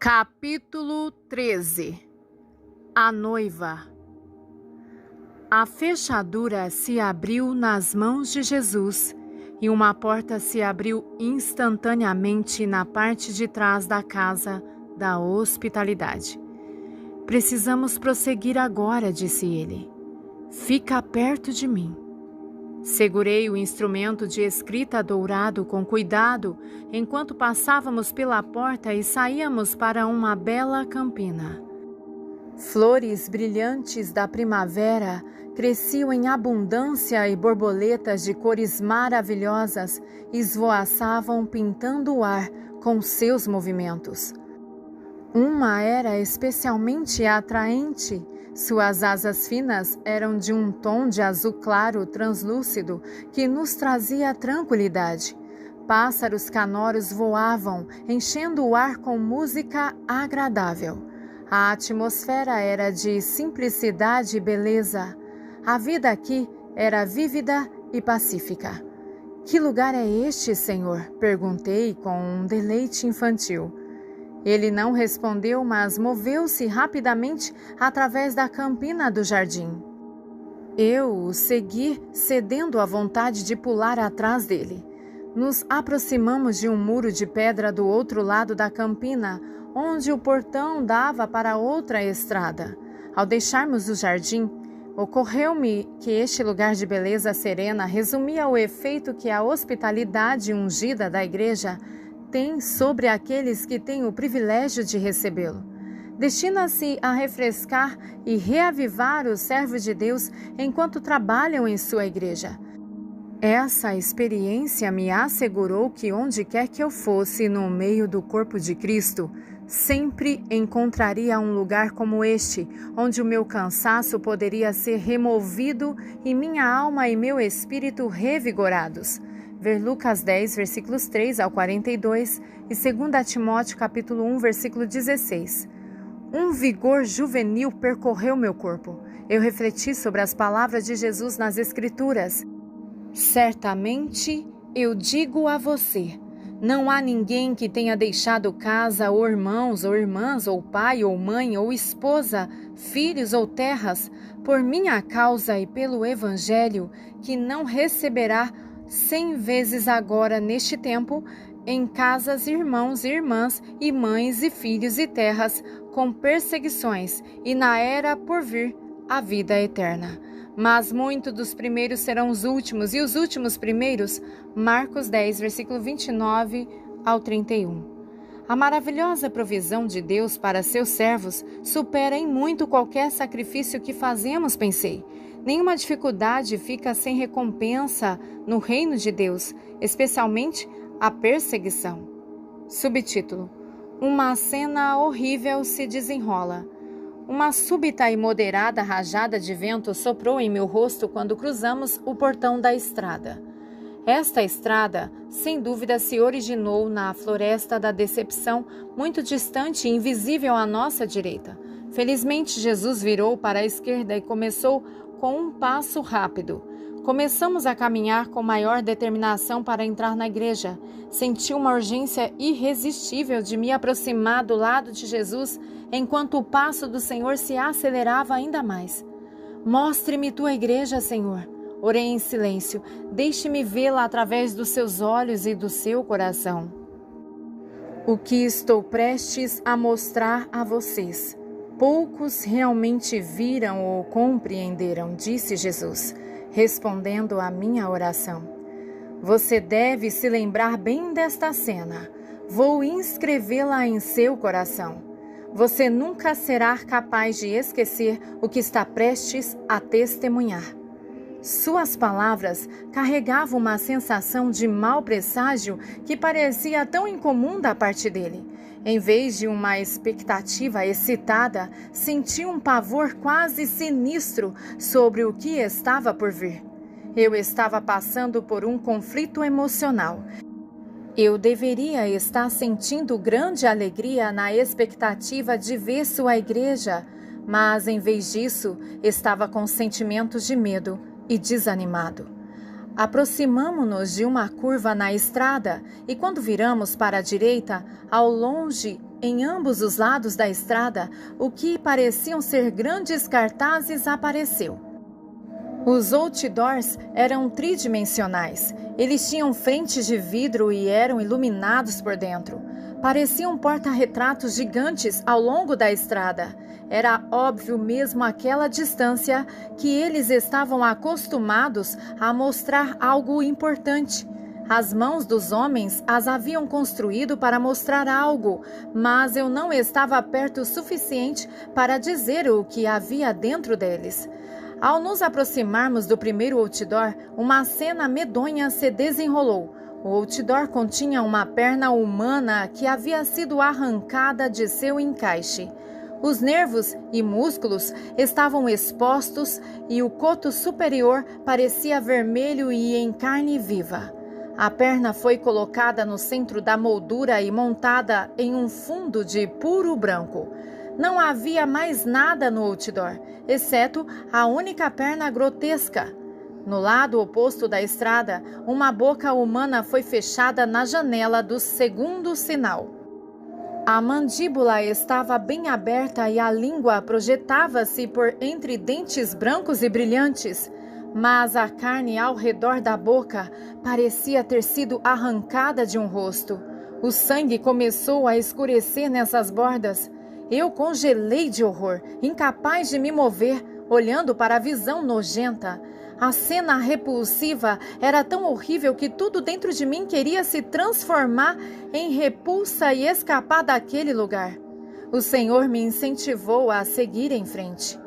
Capítulo 13. A noiva. A fechadura se abriu nas mãos de Jesus e uma porta se abriu instantaneamente na parte de trás da casa da hospitalidade. Precisamos prosseguir agora, disse ele. Fica perto de mim. Segurei o instrumento de escrita dourado com cuidado enquanto passávamos pela porta e saíamos para uma bela campina. Flores brilhantes da primavera cresciam em abundância e borboletas de cores maravilhosas esvoaçavam pintando o ar com seus movimentos. Uma era especialmente atraente. Suas asas finas eram de um tom de azul claro translúcido que nos trazia tranquilidade. Pássaros canoros voavam, enchendo o ar com música agradável. A atmosfera era de simplicidade e beleza. A vida aqui era vívida e pacífica. Que lugar é este, Senhor? Perguntei com um deleite infantil. Ele não respondeu, mas moveu-se rapidamente através da campina do jardim. Eu o segui, cedendo à vontade de pular atrás dele. Nos aproximamos de um muro de pedra do outro lado da campina, onde o portão dava para outra estrada. Ao deixarmos o jardim, ocorreu-me que este lugar de beleza serena resumia o efeito que a hospitalidade ungida da igreja tem sobre aqueles que têm o privilégio de recebê-lo. Destina-se a refrescar e reavivar os servos de Deus enquanto trabalham em sua igreja. Essa experiência me assegurou que onde quer que eu fosse no meio do corpo de Cristo, sempre encontraria um lugar como este, onde o meu cansaço poderia ser removido e minha alma e meu espírito revigorados. Ver Lucas 10, versículos 3 ao 42 e 2 Timóteo capítulo 1, versículo 16. Um vigor juvenil percorreu meu corpo. Eu refleti sobre as palavras de Jesus nas Escrituras. Certamente eu digo a você, não há ninguém que tenha deixado casa, ou irmãos, ou irmãs, ou pai, ou mãe, ou esposa, filhos ou terras, por minha causa e pelo Evangelho, que não receberá 100 vezes agora neste tempo, em casas, irmãos e irmãs, e mães e filhos e terras, com perseguições, e na era por vir, a vida eterna. Mas muitos dos primeiros serão os últimos, e os últimos primeiros. Marcos 10, versículo 29 ao 31. A maravilhosa provisão de Deus para seus servos supera em muito qualquer sacrifício que fazemos, pensei. Nenhuma dificuldade fica sem recompensa no reino de Deus, especialmente a perseguição. Subtítulo: Uma cena horrível se desenrola. Uma súbita e moderada rajada de vento soprou em meu rosto quando cruzamos o portão da estrada. Esta estrada, sem dúvida, se originou na floresta da decepção, muito distante e invisível à nossa direita. Felizmente, Jesus virou para a esquerda e começou com um passo rápido. Começamos a caminhar com maior determinação para entrar na igreja. Senti uma urgência irresistível de me aproximar do lado de Jesus, enquanto o passo do Senhor se acelerava ainda mais. Mostre-me tua igreja, Senhor. Orei em silêncio. Deixe-me vê-la através dos seus olhos e do seu coração. O que estou prestes a mostrar a vocês, poucos realmente viram ou compreenderam, disse Jesus, respondendo à minha oração. Você deve se lembrar bem desta cena. Vou inscrevê-la em seu coração. Você nunca será capaz de esquecer o que está prestes a testemunhar. Suas palavras carregavam uma sensação de mau presságio que parecia tão incomum da parte dele. Em vez de uma expectativa excitada, senti um pavor quase sinistro sobre o que estava por vir. Eu estava passando por um conflito emocional. Eu deveria estar sentindo grande alegria na expectativa de ver sua igreja, mas em vez disso, estava com sentimentos de medo e desanimado. Aproximamo-nos de uma curva na estrada e quando viramos para a direita, ao longe em ambos os lados da estrada, o que pareciam ser grandes cartazes apareceu. Os outdoors eram tridimensionais. Eles tinham frentes de vidro e eram iluminados por dentro. Pareciam porta-retratos gigantes ao longo da estrada. Era óbvio mesmo àquela distância que eles estavam acostumados a mostrar algo importante. As mãos dos homens as haviam construído para mostrar algo, mas eu não estava perto o suficiente para dizer o que havia dentro deles. Ao nos aproximarmos do primeiro outdoor, uma cena medonha se desenrolou. O outdoor continha uma perna humana que havia sido arrancada de seu encaixe. Os nervos e músculos estavam expostos e o coto superior parecia vermelho e em carne viva. A perna foi colocada no centro da moldura e montada em um fundo de puro branco. Não havia mais nada no outdoor, exceto a única perna grotesca. No lado oposto da estrada, uma boca humana foi fechada na janela do segundo sinal. A mandíbula estava bem aberta e a língua projetava-se por entre dentes brancos e brilhantes, mas a carne ao redor da boca parecia ter sido arrancada de um rosto. O sangue começou a escurecer nessas bordas. Eu congelei de horror, incapaz de me mover, olhando para a visão nojenta. A cena repulsiva era tão horrível que tudo dentro de mim queria se transformar em repulsa e escapar daquele lugar. O Senhor me incentivou a seguir em frente.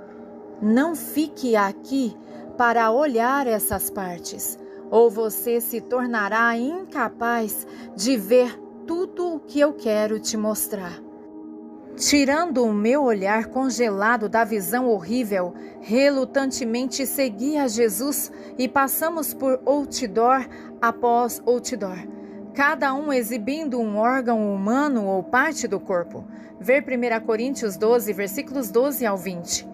Não fique aqui para olhar essas partes, ou você se tornará incapaz de ver tudo o que eu quero te mostrar. Tirando o meu olhar congelado da visão horrível, relutantemente segui a Jesus e passamos por outdoor após outdoor, cada um exibindo um órgão humano ou parte do corpo. Ver 1 Coríntios 12, versículos 12 ao 20.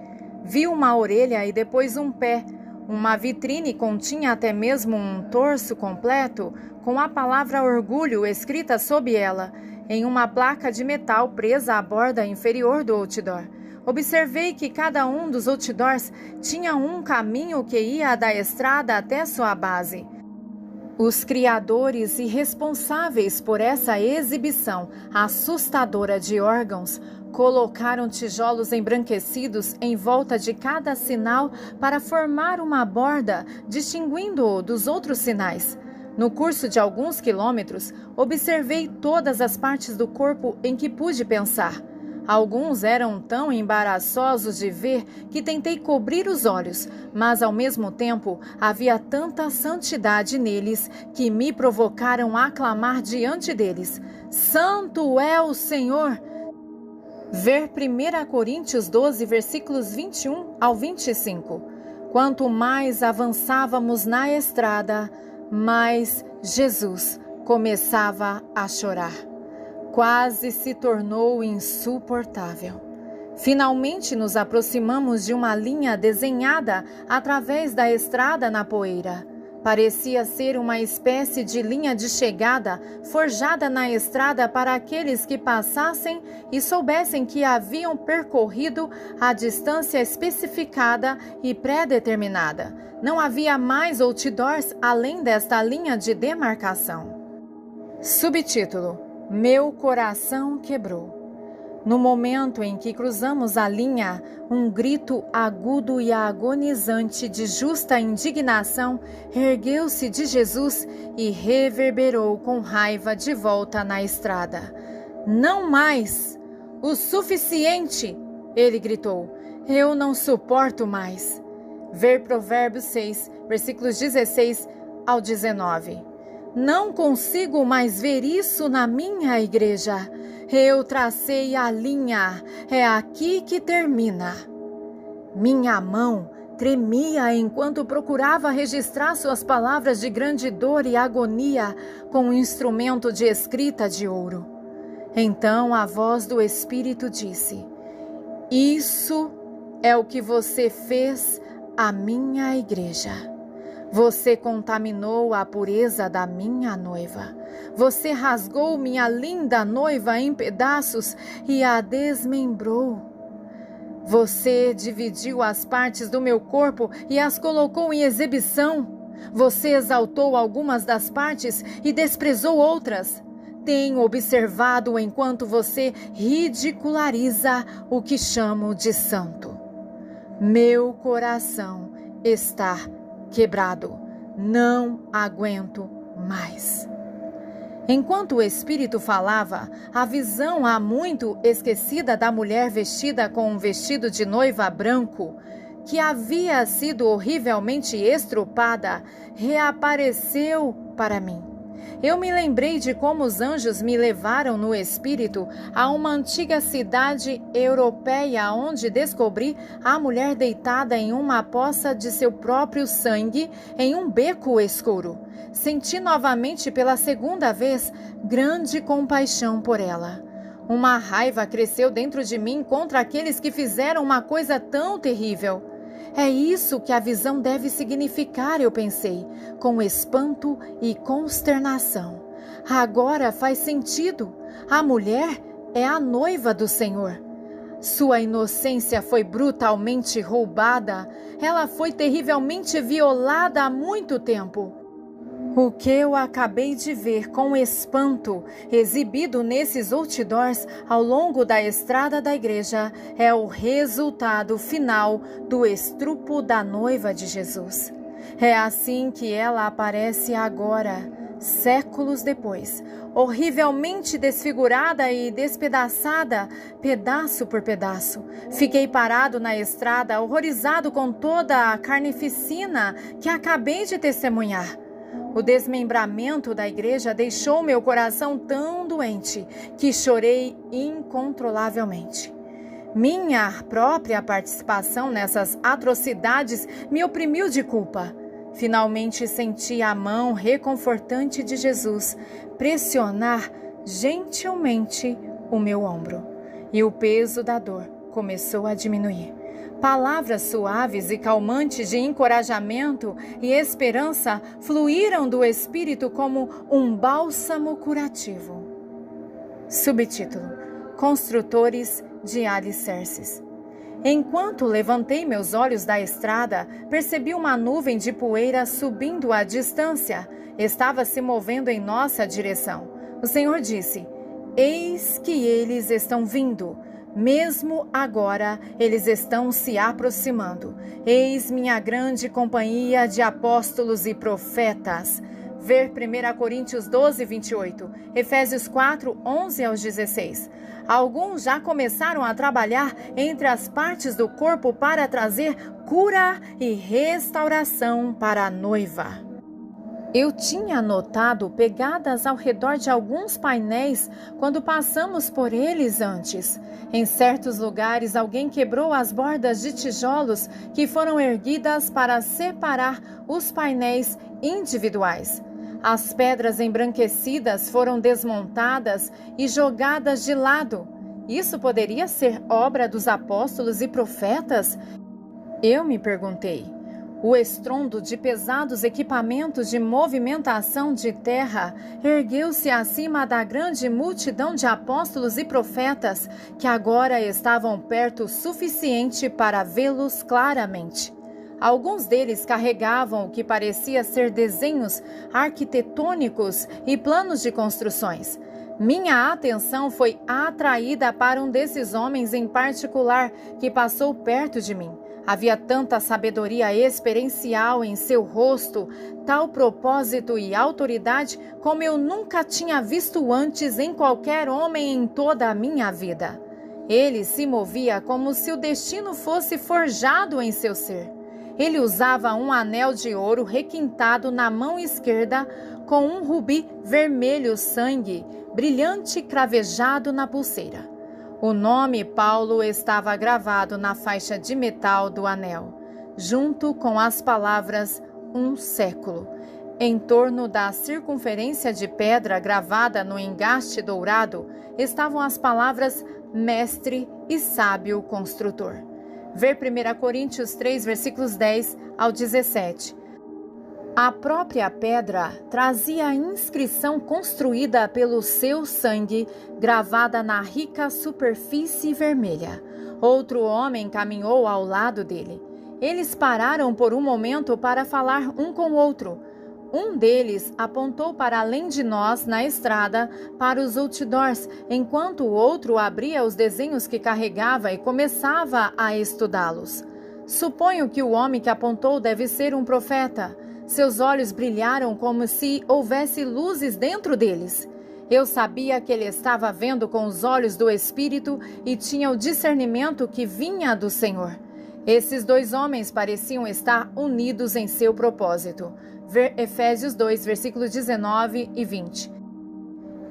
Vi uma orelha e depois um pé. Uma vitrine continha até mesmo um torso completo, com a palavra orgulho escrita sob ela, em uma placa de metal presa à borda inferior do outdoor. Observei que cada um dos outdoors tinha um caminho que ia da estrada até sua base. Os criadores e responsáveis por essa exibição assustadora de órgãos colocaram tijolos embranquecidos em volta de cada sinal para formar uma borda, distinguindo-o dos outros sinais. No curso de alguns quilômetros, observei todas as partes do corpo em que pude pensar. Alguns eram tão embaraçosos de ver que tentei cobrir os olhos, mas ao mesmo tempo havia tanta santidade neles que me provocaram a clamar diante deles: Santo é o Senhor! Ver 1 Coríntios 12, versículos 21 ao 25. Quanto mais avançávamos na estrada, mais Jesus começava a chorar. Quase se tornou insuportável. Finalmente nos aproximamos de uma linha desenhada através da estrada na poeira. Parecia ser uma espécie de linha de chegada forjada na estrada para aqueles que passassem e soubessem que haviam percorrido a distância especificada e pré-determinada. Não havia mais outdoors além desta linha de demarcação. Subtítulo: Meu coração quebrou. No momento em que cruzamos a linha, um grito agudo e agonizante de justa indignação ergueu-se de Jesus e reverberou com raiva de volta na estrada. Não mais! O suficiente! Ele gritou. Eu não suporto mais. Ver Provérbios 6, versículos 16 ao 19. Não consigo mais ver isso na minha igreja. Eu tracei a linha, é aqui que termina. Minha mão tremia enquanto procurava registrar suas palavras de grande dor e agonia com um instrumento de escrita de ouro. Então a voz do Espírito disse: Isso é o que você fez à minha igreja. Você contaminou a pureza da minha noiva. Você rasgou minha linda noiva em pedaços e a desmembrou. Você dividiu as partes do meu corpo e as colocou em exibição. Você exaltou algumas das partes e desprezou outras. Tenho observado enquanto você ridiculariza o que chamo de santo. Meu coração está quebrado. Não aguento mais. Enquanto o Espírito falava, a visão há muito esquecida da mulher vestida com um vestido de noiva branco, que havia sido horrivelmente estrupada, reapareceu para mim. Eu me lembrei de como os anjos me levaram no espírito a uma antiga cidade europeia onde descobri a mulher deitada em uma poça de seu próprio sangue em um beco escuro. Senti novamente pela segunda vez grande compaixão por ela. Uma raiva cresceu dentro de mim contra aqueles que fizeram uma coisa tão terrível. É isso que a visão deve significar, eu pensei, com espanto e consternação. Agora faz sentido. A mulher é a noiva do Senhor. Sua inocência foi brutalmente roubada. Ela foi terrivelmente violada há muito tempo. O que eu acabei de ver com espanto, exibido nesses outdoors ao longo da estrada da igreja, é o resultado final do estrupo da noiva de Jesus. É assim que ela aparece agora, séculos depois, horrivelmente desfigurada e despedaçada, pedaço por pedaço. Fiquei parado na estrada, horrorizado com toda a carnificina que acabei de testemunhar. O desmembramento da igreja deixou meu coração tão doente que chorei incontrolavelmente. Minha própria participação nessas atrocidades me oprimiu de culpa. Finalmente senti a mão reconfortante de Jesus pressionar gentilmente o meu ombro, e o peso da dor começou a diminuir. Palavras suaves e calmantes de encorajamento e esperança fluíram do Espírito como um bálsamo curativo. Subtítulo: Construtores de alicerces. Enquanto levantei meus olhos da estrada, percebi uma nuvem de poeira subindo à distância. Estava se movendo em nossa direção. O Senhor disse: Eis que eles estão vindo. Mesmo agora, eles estão se aproximando. Eis minha grande companhia de apóstolos e profetas. Ver 1 Coríntios 12, 28, Efésios 4, 11 aos 16. Alguns já começaram a trabalhar entre as partes do corpo para trazer cura e restauração para a noiva. Eu tinha notado pegadas ao redor de alguns painéis quando passamos por eles antes. Em certos lugares, alguém quebrou as bordas de tijolos que foram erguidas para separar os painéis individuais. As pedras embranquecidas foram desmontadas e jogadas de lado. Isso poderia ser obra dos apóstolos e profetas? Eu me perguntei. O estrondo de pesados equipamentos de movimentação de terra ergueu-se acima da grande multidão de apóstolos e profetas que agora estavam perto o suficiente para vê-los claramente. Alguns deles carregavam o que parecia ser desenhos arquitetônicos e planos de construções. Minha atenção foi atraída para um desses homens em particular que passou perto de mim. Havia tanta sabedoria experiencial em seu rosto, tal propósito e autoridade como eu nunca tinha visto antes em qualquer homem em toda a minha vida. Ele se movia como se o destino fosse forjado em seu ser. Ele usava um anel de ouro requintado na mão esquerda com um rubi vermelho sangue, brilhante cravejado na pulseira. O nome Paulo estava gravado na faixa de metal do anel, junto com as palavras "um século". Em torno da circunferência de pedra gravada no engaste dourado estavam as palavras "mestre e sábio construtor". Ver 1 Coríntios 3, versículos 10 ao 17. A própria pedra trazia a inscrição construída pelo seu sangue, gravada na rica superfície vermelha. Outro homem caminhou ao lado dele. Eles pararam por um momento para falar um com o outro. Um deles apontou para além de nós na estrada, para os outdoors, enquanto o outro abria os desenhos que carregava e começava a estudá-los. Suponho que o homem que apontou deve ser um profeta. Seus olhos brilharam como se houvesse luzes dentro deles. Eu sabia que ele estava vendo com os olhos do Espírito e tinha o discernimento que vinha do Senhor. Esses dois homens pareciam estar unidos em seu propósito. Efésios 2, versículos 19 e 20.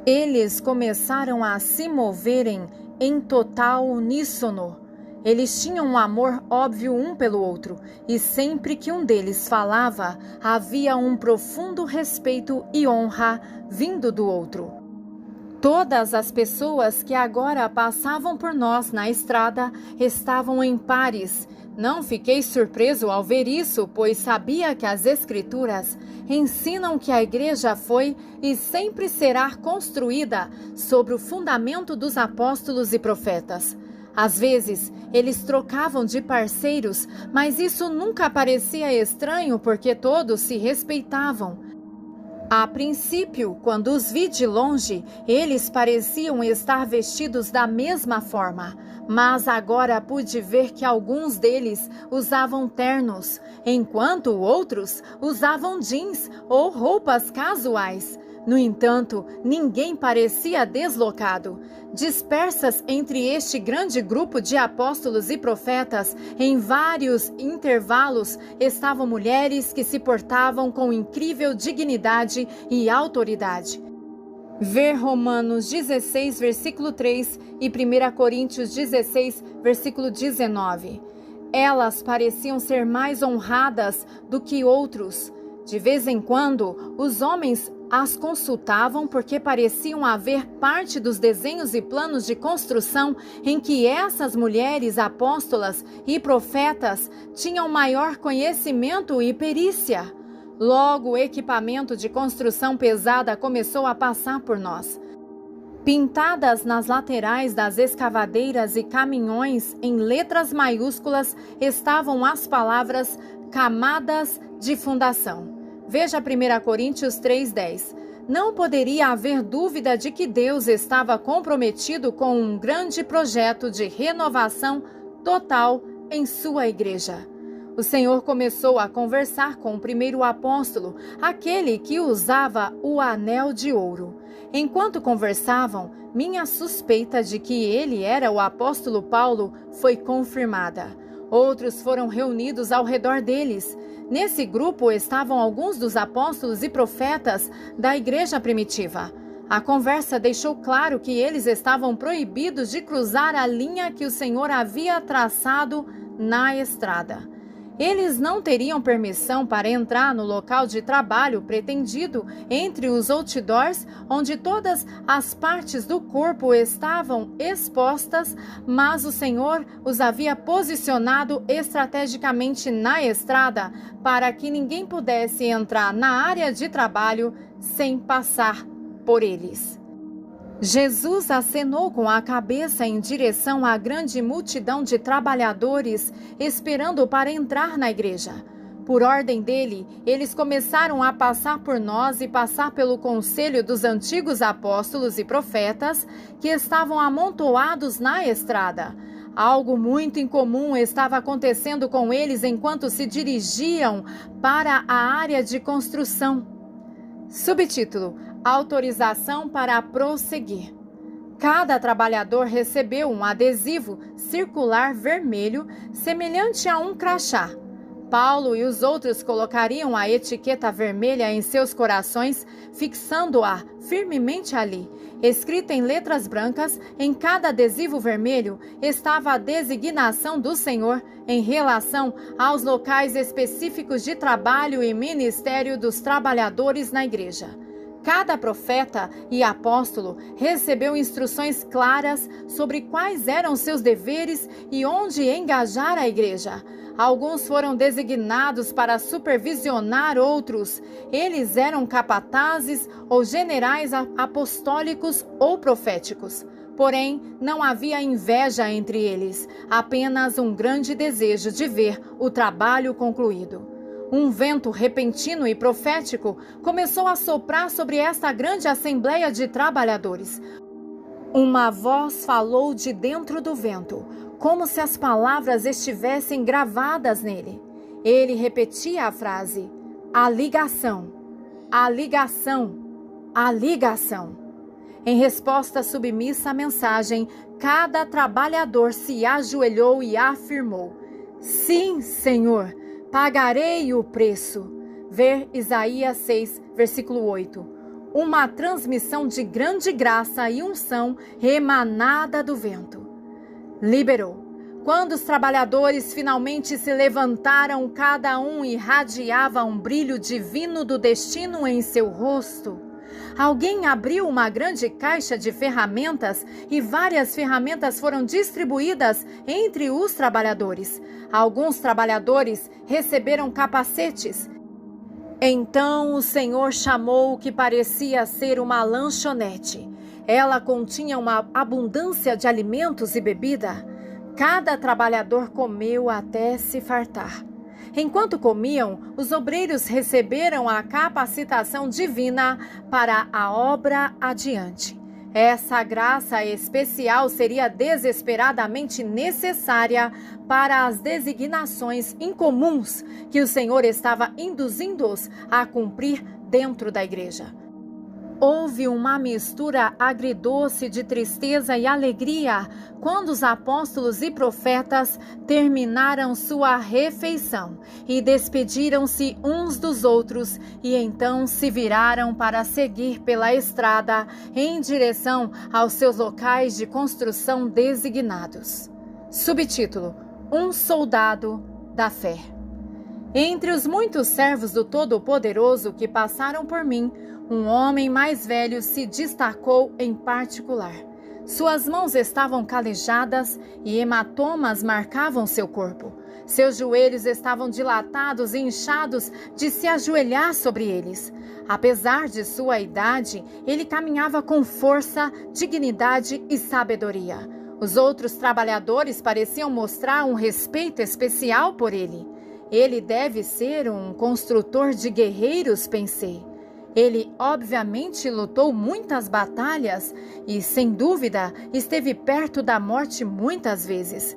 Eles começaram a se moverem em total uníssono. Eles tinham um amor óbvio um pelo outro, e sempre que um deles falava, havia um profundo respeito e honra vindo do outro. Todas as pessoas que agora passavam por nós na estrada estavam em pares. Não fiquei surpreso ao ver isso, pois sabia que as Escrituras ensinam que a igreja foi e sempre será construída sobre o fundamento dos apóstolos e profetas. Às vezes, eles trocavam de parceiros, mas isso nunca parecia estranho porque todos se respeitavam. A princípio, quando os vi de longe, eles pareciam estar vestidos da mesma forma, mas agora pude ver que alguns deles usavam ternos, enquanto outros usavam jeans ou roupas casuais. No entanto, ninguém parecia deslocado. Dispersas entre este grande grupo de apóstolos e profetas, em vários intervalos, estavam mulheres que se portavam com incrível dignidade e autoridade. Ver Romanos 16, versículo 3 e 1 Coríntios 16, versículo 19. Elas pareciam ser mais honradas do que outros. De vez em quando, os homens as consultavam porque pareciam haver parte dos desenhos e planos de construção em que essas mulheres apóstolas e profetas tinham maior conhecimento e perícia. Logo, o equipamento de construção pesada começou a passar por nós. Pintadas nas laterais das escavadeiras e caminhões em letras maiúsculas estavam as palavras camadas de fundação. Veja 1 Coríntios 3:10. Não poderia haver dúvida de que Deus estava comprometido com um grande projeto de renovação total em sua igreja. O Senhor começou a conversar com o primeiro apóstolo, aquele que usava o anel de ouro. Enquanto conversavam, minha suspeita de que ele era o apóstolo Paulo foi confirmada. Outros foram reunidos ao redor deles. Nesse grupo estavam alguns dos apóstolos e profetas da igreja primitiva. A conversa deixou claro que eles estavam proibidos de cruzar a linha que o Senhor havia traçado na estrada. Eles não teriam permissão para entrar no local de trabalho pretendido entre os outdoors, onde todas as partes do corpo estavam expostas, mas o Senhor os havia posicionado estrategicamente na estrada para que ninguém pudesse entrar na área de trabalho sem passar por eles. Jesus acenou com a cabeça em direção à grande multidão de trabalhadores esperando para entrar na igreja. Por ordem dele, eles começaram a passar por nós e passar pelo conselho dos antigos apóstolos e profetas que estavam amontoados na estrada. Algo muito incomum estava acontecendo com eles enquanto se dirigiam para a área de construção. Subtítulo: Autorização para prosseguir. Cada trabalhador recebeu um adesivo circular vermelho semelhante a um crachá. Paulo e os outros colocariam a etiqueta vermelha em seus corações, fixando-a firmemente ali. Escrita em letras brancas, em cada adesivo vermelho estava a designação do Senhor em relação aos locais específicos de trabalho e ministério dos trabalhadores na igreja. Cada profeta e apóstolo recebeu instruções claras sobre quais eram seus deveres e onde engajar a igreja. Alguns foram designados para supervisionar outros. Eles eram capatazes ou generais apostólicos ou proféticos. Porém, não havia inveja entre eles, apenas um grande desejo de ver o trabalho concluído. Um vento repentino e profético começou a soprar sobre esta grande assembleia de trabalhadores. Uma voz falou de dentro do vento, como se as palavras estivessem gravadas nele. Ele repetia a frase: a ligação, a ligação, a ligação. Em resposta submissa à mensagem, cada trabalhador se ajoelhou e afirmou: sim, Senhor, pagarei o preço. Ver Isaías 6, versículo 8. Uma transmissão de grande graça e unção emanada do vento. Liberou. Quando os trabalhadores finalmente se levantaram, cada um irradiava um brilho divino do destino em seu rosto. Alguém abriu uma grande caixa de ferramentas e várias ferramentas foram distribuídas entre os trabalhadores. Alguns trabalhadores receberam capacetes. Então o Senhor chamou o que parecia ser uma lanchonete. Ela continha uma abundância de alimentos e bebida. Cada trabalhador comeu até se fartar. Enquanto comiam, os obreiros receberam a capacitação divina para a obra adiante. Essa graça especial seria desesperadamente necessária para as designações incomuns que o Senhor estava induzindo-os a cumprir dentro da igreja. Houve uma mistura agridoce de tristeza e alegria quando os apóstolos e profetas terminaram sua refeição e despediram-se uns dos outros e então se viraram para seguir pela estrada em direção aos seus locais de construção designados. Subtítulo: Um soldado da fé. Entre os muitos servos do Todo-Poderoso que passaram por mim, um homem mais velho se destacou em particular. Suas mãos estavam calejadas e hematomas marcavam seu corpo. Seus joelhos estavam dilatados e inchados de se ajoelhar sobre eles. Apesar de sua idade, ele caminhava com força, dignidade e sabedoria. Os outros trabalhadores pareciam mostrar um respeito especial por ele. Ele deve ser um construtor de guerreiros, pensei. Ele, obviamente, lutou muitas batalhas e, sem dúvida, esteve perto da morte muitas vezes.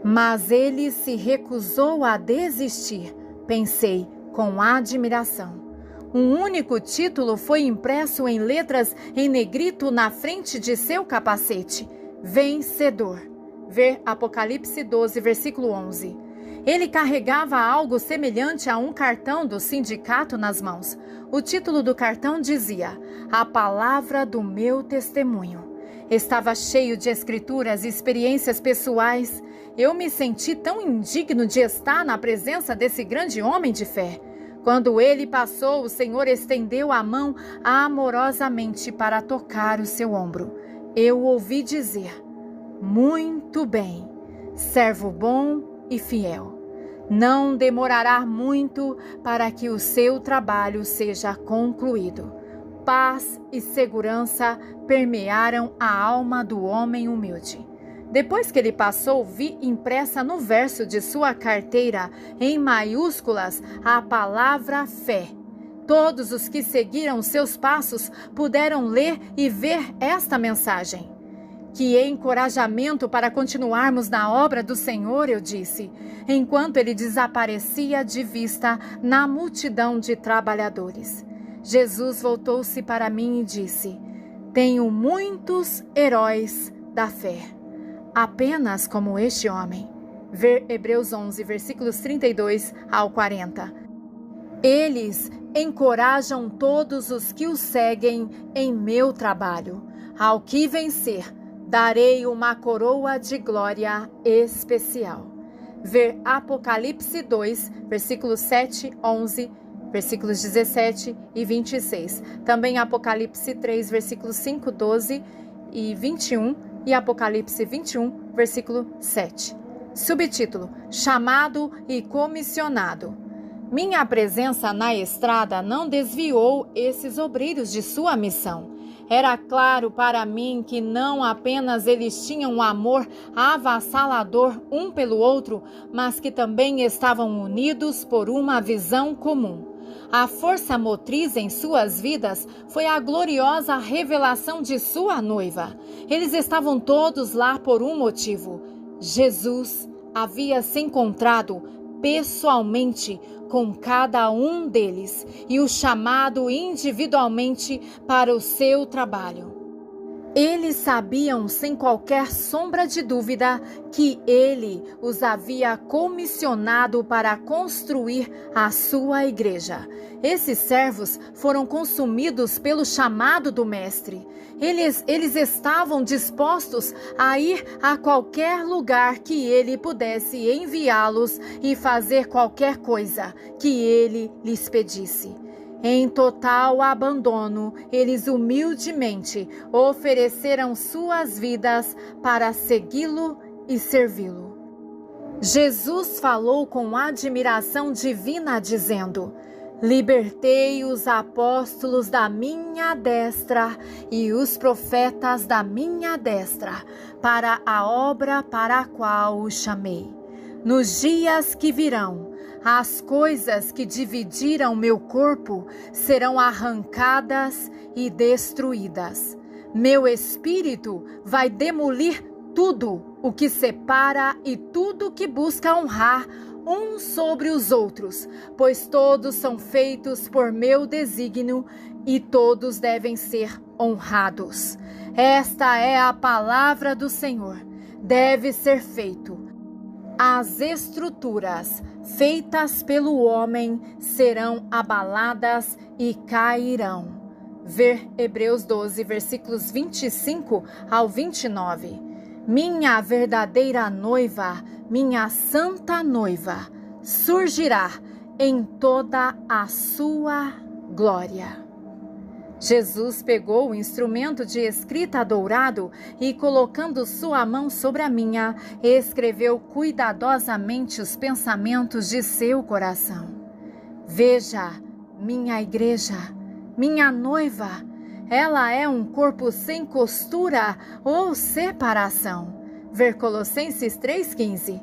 Mas ele se recusou a desistir, pensei, com admiração. Um único título foi impresso em letras em negrito na frente de seu capacete: Vencedor. Ver Apocalipse 12, versículo 11. Ele carregava algo semelhante a um cartão do sindicato nas mãos. O título do cartão dizia: A Palavra do Meu Testemunho. Estava cheio de escrituras e experiências pessoais. Eu me senti tão indigno de estar na presença desse grande homem de fé. Quando ele passou, o Senhor estendeu a mão amorosamente para tocar o seu ombro. Eu ouvi dizer: Muito bem, servo bom e fiel. Não demorará muito para que o seu trabalho seja concluído. Paz e segurança permearam a alma do homem humilde. Depois que ele passou, vi impressa no verso de sua carteira, em maiúsculas, a palavra fé. Todos os que seguiram seus passos puderam ler e ver esta mensagem. Que encorajamento para continuarmos na obra do Senhor, eu disse, enquanto ele desaparecia de vista na multidão de trabalhadores. Jesus voltou-se para mim e disse: Tenho muitos heróis da fé, apenas como este homem. Ver Hebreus 11, versículos 32 ao 40. Eles encorajam todos os que o seguem em meu trabalho. Ao que vencer, darei uma coroa de glória especial. Ver Apocalipse 2, versículos 7, 11, versículos 17 e 26. Também Apocalipse 3, versículos 5, 12 e 21 e Apocalipse 21, versículo 7. Subtítulo: Chamado e comissionado. Minha presença na estrada não desviou esses obreiros de sua missão. Era claro para mim que não apenas eles tinham um amor avassalador um pelo outro, mas que também estavam unidos por uma visão comum. A força motriz em suas vidas foi a gloriosa revelação de sua noiva. Eles estavam todos lá por um motivo. Jesus havia se encontrado pessoalmente com cada um deles e o chamado individualmente para o seu trabalho. Eles sabiam sem qualquer sombra de dúvida que ele os havia comissionado para construir a sua igreja. Esses servos foram consumidos pelo chamado do Mestre. Eles estavam dispostos a ir a qualquer lugar que ele pudesse enviá-los e fazer qualquer coisa que ele lhes pedisse. Em total abandono, eles humildemente ofereceram suas vidas para segui-lo e servi-lo. Jesus falou com admiração divina, dizendo: Libertei os apóstolos da minha destra e os profetas da minha destra para a obra para a qual os chamei. Nos dias que virão, as coisas que dividiram meu corpo serão arrancadas e destruídas. Meu espírito vai demolir tudo o que separa e tudo que busca honrar uns sobre os outros, pois todos são feitos por meu desígnio e todos devem ser honrados. Esta é a palavra do Senhor. Deve ser feito. As estruturas feitas pelo homem serão abaladas e cairão. Ver Hebreus 12, versículos 25 ao 29. Minha verdadeira noiva, minha santa noiva, surgirá em toda a sua glória. Jesus pegou o instrumento de escrita dourado e, colocando sua mão sobre a minha, escreveu cuidadosamente os pensamentos de seu coração. Veja, minha igreja, minha noiva, ela é um corpo sem costura ou separação. Ver Colossenses 3,15.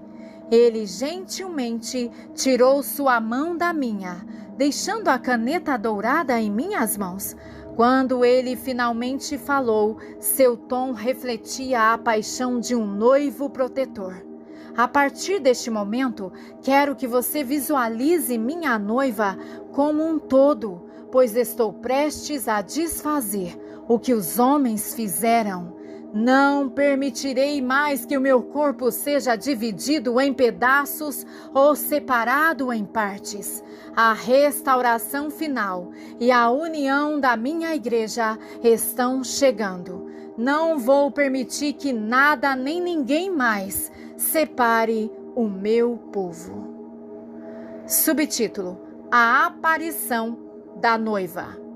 Ele gentilmente tirou sua mão da minha, deixando a caneta dourada em minhas mãos. Quando ele finalmente falou, seu tom refletia a paixão de um noivo protetor. A partir deste momento, quero que você visualize minha noiva como um todo, pois estou prestes a desfazer o que os homens fizeram. Não permitirei mais que o meu corpo seja dividido em pedaços ou separado em partes. A restauração final e a união da minha igreja estão chegando. Não vou permitir que nada nem ninguém mais separe o meu povo. Subtítulo: A aparição da noiva.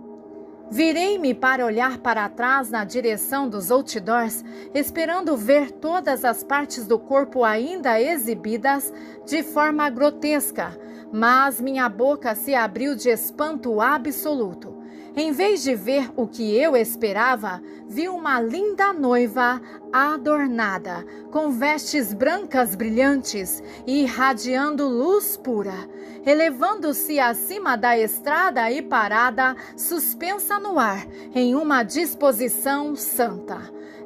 Virei-me para olhar para trás na direção dos outdoors, esperando ver todas as partes do corpo ainda exibidas de forma grotesca, mas minha boca se abriu de espanto absoluto. Em vez de ver o que eu esperava, vi uma linda noiva adornada, com vestes brancas brilhantes e irradiando luz pura, elevando-se acima da estrada e parada, suspensa no ar, em uma disposição santa.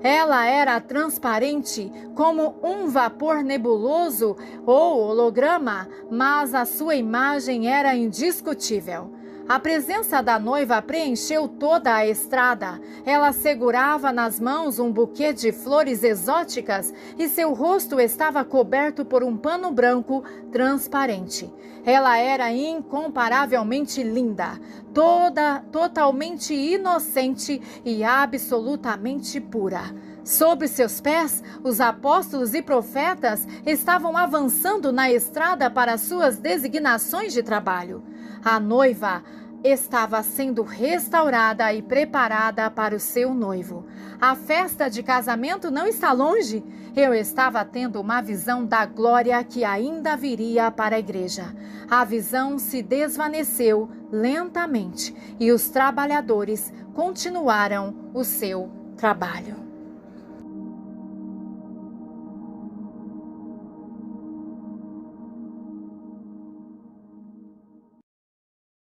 Ela era transparente como um vapor nebuloso ou holograma, mas a sua imagem era indiscutível. A presença da noiva preencheu toda a estrada. Ela segurava nas mãos um buquê de flores exóticas e seu rosto estava coberto por um pano branco transparente. Ela era incomparavelmente linda, totalmente inocente e absolutamente pura. Sob seus pés, os apóstolos e profetas estavam avançando na estrada para suas designações de trabalho. A noiva estava sendo restaurada e preparada para o seu noivo. A festa de casamento não está longe. Eu estava tendo uma visão da glória que ainda viria para a igreja. A visão se desvaneceu lentamente e os trabalhadores continuaram o seu trabalho.